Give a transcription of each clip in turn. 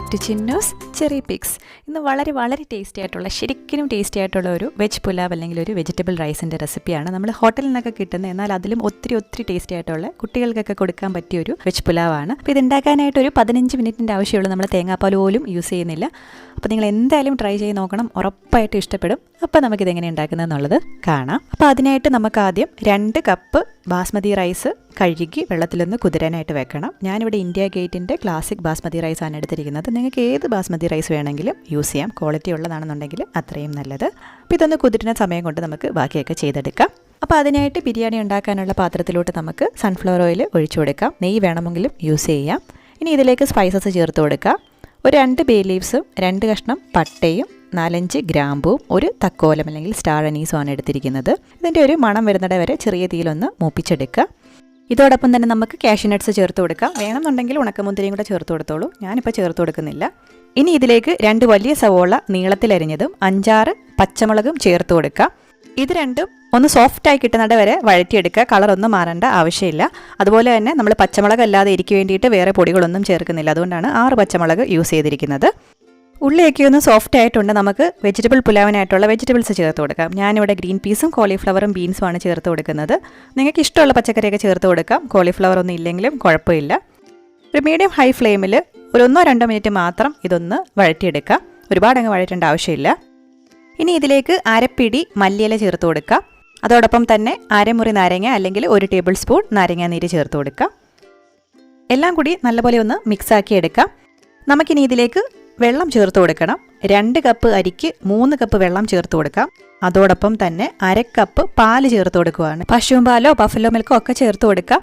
Back to Chinnoos Cherrypicks. ഇന്ന് വളരെ tasty ആയിട്ടുള്ള ശരിക്കും ടേസ്റ്റി ആയിട്ടുള്ള ഒരു വെജ് പുലാവ് അല്ലെങ്കിൽ ഒരു വെജിറ്റബിൾ റൈസിൻ്റെ റെസിപ്പിയാണ്. നമ്മൾ ഹോട്ടലിൽ നിന്നൊക്കെ കിട്ടുന്ന എന്നാൽ അതിലും ഒത്തിരി ടേസ്റ്റി ആയിട്ടുള്ള കുട്ടികൾക്കൊക്കെ കൊടുക്കാൻ പറ്റിയ ഒരു വെജ് പുലാവാണ്. അപ്പോൾ ഇത് ഉണ്ടാക്കാനായിട്ട് ഒരു 15 മിനിറ്റിൻ്റെ ആവശ്യമുള്ളൂ. നമ്മൾ തേങ്ങാപ്പാൽ പോലും യൂസ് ചെയ്യുന്നില്ല. അപ്പോൾ നിങ്ങൾ എന്തായാലും ട്രൈ ചെയ്ത് നോക്കണം, ഉറപ്പായിട്ട് ഇഷ്ടപ്പെടും. അപ്പോൾ നമുക്കിത് എങ്ങനെ ഉണ്ടാക്കുന്നതെന്നുള്ളത് കാണാം. അപ്പോൾ അതിനായിട്ട് നമുക്ക് ആദ്യം 2 കപ്പ് ബാസ്മതി റൈസ് കഴുകി വെള്ളത്തിലൊന്ന് കുതിരാനായിട്ട് വെക്കണം. ഞാനിവിടെ ഇന്ത്യ ഗേറ്റിൻ്റെ ക്ലാസിക് ബാസ്മതി റൈസാണ് എടുത്തിരിക്കുന്നത്. നിങ്ങൾക്ക് ഏത് ബാസ്മതി റൈസ് വേണമെങ്കിലും യൂസ് ചെയ്യാം. ക്വാളിറ്റി ഉള്ളതാണെന്നുണ്ടെങ്കിൽ അത്രയും നല്ലത്. അപ്പോൾ ഇതൊന്ന് കുതിരുന്ന സമയം കൊണ്ട് നമുക്ക് ബാക്കിയൊക്കെ ചെയ്തെടുക്കാം. അപ്പോൾ അതിനായിട്ട് ബിരിയാണി ഉണ്ടാക്കാനുള്ള പാത്രത്തിലോട്ട് നമുക്ക് സൺഫ്ലവർ ഓയിൽ ഒഴിച്ചു കൊടുക്കാം. നെയ്യ് വേണമെങ്കിലും യൂസ് ചെയ്യാം. ഇനി ഇതിലേക്ക് സ്പൈസസ് ചേർത്ത് കൊടുക്കാം. ഒരു 2 ബേ ലീവ്സും 2 കഷ്ണം പട്ടയും 4-5 ഗ്രാമ്പും ഒരു തക്കോലം അല്ലെങ്കിൽ സ്റ്റാർ അനീസും ആണ് എടുത്തിരിക്കുന്നത്. ഇതിൻ്റെ ഒരു മണം വരുന്നിട വരെ ചെറിയ തീയിലൊന്ന് മൂപ്പിച്ചെടുക്കുക. ഇതോടൊപ്പം തന്നെ നമുക്ക് കാഷ്യൂ നട്ട്സ് ചേർത്ത് കൊടുക്കാം. വേണമെന്നുണ്ടെങ്കിൽ ഉണക്കമുന്തിരിയും കൂടെ ചേർത്ത് കൊടുത്തോളൂ. ഞാനിപ്പോൾ ചേർത്ത് കൊടുക്കുന്നില്ല. ഇനി ഇതിലേക്ക് 2 വലിയ സവോള നീളത്തിലരിഞ്ഞതും 5-6 പച്ചമുളകും ചേർത്ത് കൊടുക്കാം. ഇത് രണ്ടും ഒന്ന് സോഫ്റ്റായി കിട്ടുന്നിട വരെ വഴറ്റിയെടുക്കുക. കളറൊന്നും മാറേണ്ട ആവശ്യമില്ല. അതുപോലെ തന്നെ നമ്മൾ പച്ചമുളക് അല്ലാതെ ഇരിക്കു വേണ്ടിയിട്ട് വേറെ പൊടികളൊന്നും ചേർക്കുന്നില്ല. അതുകൊണ്ടാണ് 6 പച്ചമുളക് യൂസ് ചെയ്തിരിക്കുന്നത്. ഉള്ളിയൊക്കെ ഒന്ന് സോഫ്റ്റ് ആയിട്ടുണ്ട്. നമുക്ക് വെജിറ്റബിൾ പുലാവിനായിട്ടുള്ള വെജിറ്റബിൾസ് ചേർത്ത് കൊടുക്കാം. ഞാനിവിടെ ഗ്രീൻ പീസും കോളിഫ്ലവറും ബീൻസുമാണ് ചേർത്ത് കൊടുക്കുന്നത്. നിങ്ങൾക്ക് ഇഷ്ടമുള്ള പച്ചക്കറിയൊക്കെ ചേർത്ത് കൊടുക്കാം. കോളിഫ്ലവർ ഒന്നും ഇല്ലെങ്കിലും കുഴപ്പമില്ല. ഒരു മീഡിയം ഹൈ ഫ്ലെയിമിൽ ഒരു 1-2 മിനിറ്റ് മാത്രം ഇതൊന്ന് വഴറ്റിയെടുക്കാം. ഒരുപാട് അങ്ങ് വഴറ്റേണ്ട ആവശ്യമില്ല. ഇനി ഇതിലേക്ക് അരപ്പിടി മല്ലിയില ചേർത്ത് കൊടുക്കാം. അതോടൊപ്പം തന്നെ അരമുറി നാരങ്ങ അല്ലെങ്കിൽ 1 ടേബിൾ സ്പൂൺ നാരങ്ങ നീര് ചേർത്ത് കൊടുക്കാം. എല്ലാം കൂടി നല്ലപോലെ ഒന്ന് മിക്സാക്കി എടുക്കാം. നമുക്കിനി ഇതിലേക്ക് വെള്ളം ചേർത്ത് കൊടുക്കണം. 2 കപ്പ് അരിക്ക് 3 കപ്പ് വെള്ളം ചേർത്ത് കൊടുക്കാം. അതോടൊപ്പം തന്നെ 1/2 കപ്പ് പാല് ചേർത്ത് കൊടുക്കുകയാണ്. പശുവും പാലോ ബഫലോ മിൽക്കോ ഒക്കെ ചേർത്ത് കൊടുക്കാം.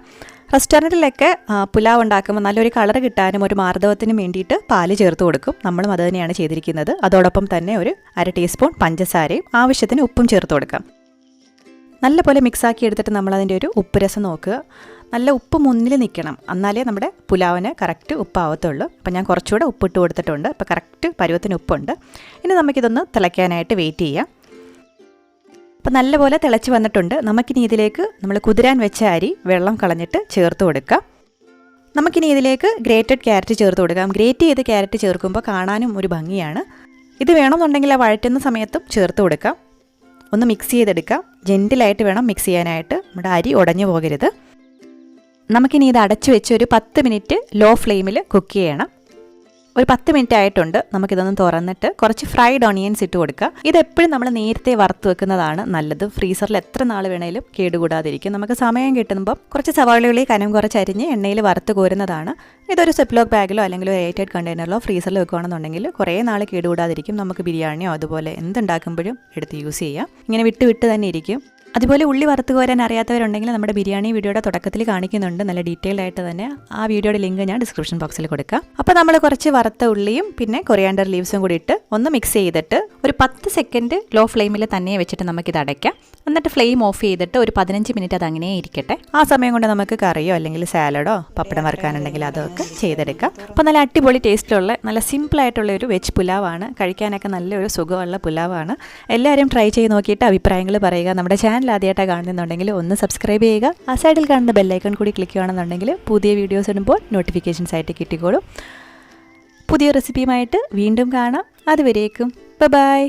റെസ്റ്റോറൻറ്റിലൊക്കെ പുലാവ് ഉണ്ടാക്കുമ്പോൾ നല്ലൊരു കളർ കിട്ടാനും ഒരു മാർദ്ദവത്തിനും വേണ്ടിയിട്ട് പാല് ചേർത്ത് കൊടുക്കും. നമ്മളും അത് തന്നെയാണ് ചെയ്തിരിക്കുന്നത്. അതോടൊപ്പം തന്നെ ഒരു 1/2 ടീസ്പൂൺ പഞ്ചസാരയും ആവശ്യത്തിന് ഉപ്പും ചേർത്ത് കൊടുക്കാം. നല്ലപോലെ മിക്സാക്കി എടുത്തിട്ട് നമ്മളതിൻ്റെ ഒരു ഉപ്പ് രസം നോക്കുക. നല്ല ഉപ്പ് മുന്നിൽ നിൽക്കണം, എന്നാലേ നമ്മുടെ പുലാവിന് കറക്റ്റ് ഉപ്പാവത്തുള്ളൂ. അപ്പോൾ ഞാൻ കുറച്ചുകൂടെ ഉപ്പിട്ട് കൊടുത്തിട്ടുണ്ട്. അപ്പോൾ കറക്റ്റ് പരുവത്തിന് ഉപ്പുണ്ട്. ഇനി നമുക്കിതൊന്ന് തിളയ്ക്കാനായിട്ട് വെയിറ്റ് ചെയ്യാം. അപ്പോൾ നല്ലപോലെ തിളച്ച് വന്നിട്ടുണ്ട്. നമുക്കിനി ഇതിലേക്ക് നമ്മൾ കുതിരാൻ വെച്ച അരി വെള്ളം കളഞ്ഞിട്ട് ചേർത്ത് കൊടുക്കാം. നമുക്കിനി ഇതിലേക്ക് ഗ്രേറ്റഡ് ക്യാരറ്റ് ചേർത്ത് കൊടുക്കാം. ഗ്രേറ്റ് ചെയ്ത് ക്യാരറ്റ് ചേർക്കുമ്പോൾ കാണാനും ഒരു ഭംഗിയാണ്. ഇത് വേണമെന്നുണ്ടെങ്കിൽ ആ വഴറ്റുന്ന സമയത്തും ചേർത്ത് കൊടുക്കാം. ഒന്ന് മിക്സ് ചെയ്തെടുക്കാം. ജെൻറ്റിലായിട്ട് വേണം മിക്സ് ചെയ്യാനായിട്ട്. നമ്മുടെ അരി ഉടഞ്ഞു പോകരുത്. നമുക്കിനി ഇത് അടച്ചു വെച്ച് ഒരു 10 മിനിറ്റ് ലോ ഫ്ലെയിമിൽ കുക്ക് ചെയ്യണം. ഒരു 10 മിനിറ്റ് ആയിട്ടുണ്ട്. നമുക്കിതൊന്ന് തുറന്നിട്ട് കുറച്ച് ഫ്രൈഡ് ഓണിയൻസ് ഇട്ട് കൊടുക്കുക. ഇതെപ്പോഴും നമ്മൾ നേരത്തെ വറുത്ത് വെക്കുന്നതാണ് നല്ലത്. ഫ്രീസറിൽ എത്ര നാൾ വേണേലും കേടുകൂടാതിരിക്കും. നമുക്ക് സമയം കിട്ടുമ്പം കുറച്ച് സവാളയുള്ളി കനം കുറച്ച് അരിഞ്ഞ് എണ്ണയിൽ വറുത്ത് കോരുന്നതാണ്. ഇതൊരു സെപ്ലോക്ക് ബാഗിലോ അല്ലെങ്കിൽ ഒരു എയർടൈറ്റ് കണ്ടെയ്നറിലോ ഫ്രീസറിൽ വെക്കുകയാണെന്നുണ്ടെങ്കിൽ കുറേ നാൾ കേടുകൂടാതിരിക്കും. നമുക്ക് ബിരിയാണിയോ അതുപോലെ എന്തുണ്ടാക്കുമ്പോഴും എടുത്ത് യൂസ് ചെയ്യാം. ഇങ്ങനെ വിട്ട് തന്നെ ഇരിക്കും. അതുപോലെ ഉള്ളി വറുത്ത് കോരാൻ അറിയാത്തവരുണ്ടെങ്കിൽ നമ്മുടെ ബിരിയാണി വീഡിയോയുടെ തുടക്കത്തിൽ കാണിക്കുന്നുണ്ട്. നല്ല ഡീറ്റെയിൽഡ് ആയിട്ട് തന്നെ ആ വീഡിയോയുടെ ലിങ്ക് ഞാൻ ഡിസ്ക്രിപ്ഷൻ ബോക്സിൽ കൊടുക്കാം. അപ്പോൾ നമ്മൾ കുറച്ച് വറുത്ത ഉള്ളിയും പിന്നെ കൊറിയാണ്ടർ ലീവ്സും കൂടി ഇട്ട് ഒന്ന് മിക്സ് ചെയ്തിട്ട് ഒരു 10 സെക്കൻഡ് ലോ ഫ്ലെയിമിൽ തന്നെ വെച്ചിട്ട് നമുക്കിത് അടയ്ക്കാം. എന്നിട്ട് ഫ്ലെയിം ഓഫ് ചെയ്തിട്ട് ഒരു 15 മിനിറ്റ് അത് അങ്ങനെ ഇരിക്കട്ടെ. ആ സമയം കൊണ്ട് നമുക്ക് കറിയോ അല്ലെങ്കിൽ സാലഡോ പപ്പടം വറുക്കാനുണ്ടെങ്കിൽ അതൊക്കെ ചെയ്തെടുക്കാം. അപ്പോൾ നല്ല അടിപൊളി ടേസ്റ്റുള്ള നല്ല സിമ്പിളായിട്ടുള്ള ഒരു വെജ് പുലാവാണ്. കഴിക്കാനൊക്കെ നല്ലൊരു സുഖമുള്ള പുലാവാണ്. എല്ലാവരും ട്രൈ ചെയ്ത് നോക്കിയിട്ട് അഭിപ്രായങ്ങൾ പറയുക. നമ്മുടെ ചാനൽ ആദ്യമായിട്ടാണ് കാണുന്നുണ്ടെങ്കിൽ ഒന്ന് സബ്സ്ക്രൈബ് ചെയ്യുക. ആ സൈഡിൽ കാണുന്ന ബെല്ലൈക്കൺ കൂടി ക്ലിക്ക് ചെയ്യുകയാണെന്നുണ്ടെങ്കിൽ പുതിയ വീഡിയോസ് ഇടുമ്പോൾ നോട്ടിഫിക്കേഷൻസ് ആയിട്ട് കിട്ടിക്കോളും. പുതിയ റെസിപ്പിയുമായിട്ട് വീണ്ടും കാണാം. അതുവരേക്കും ബൈ.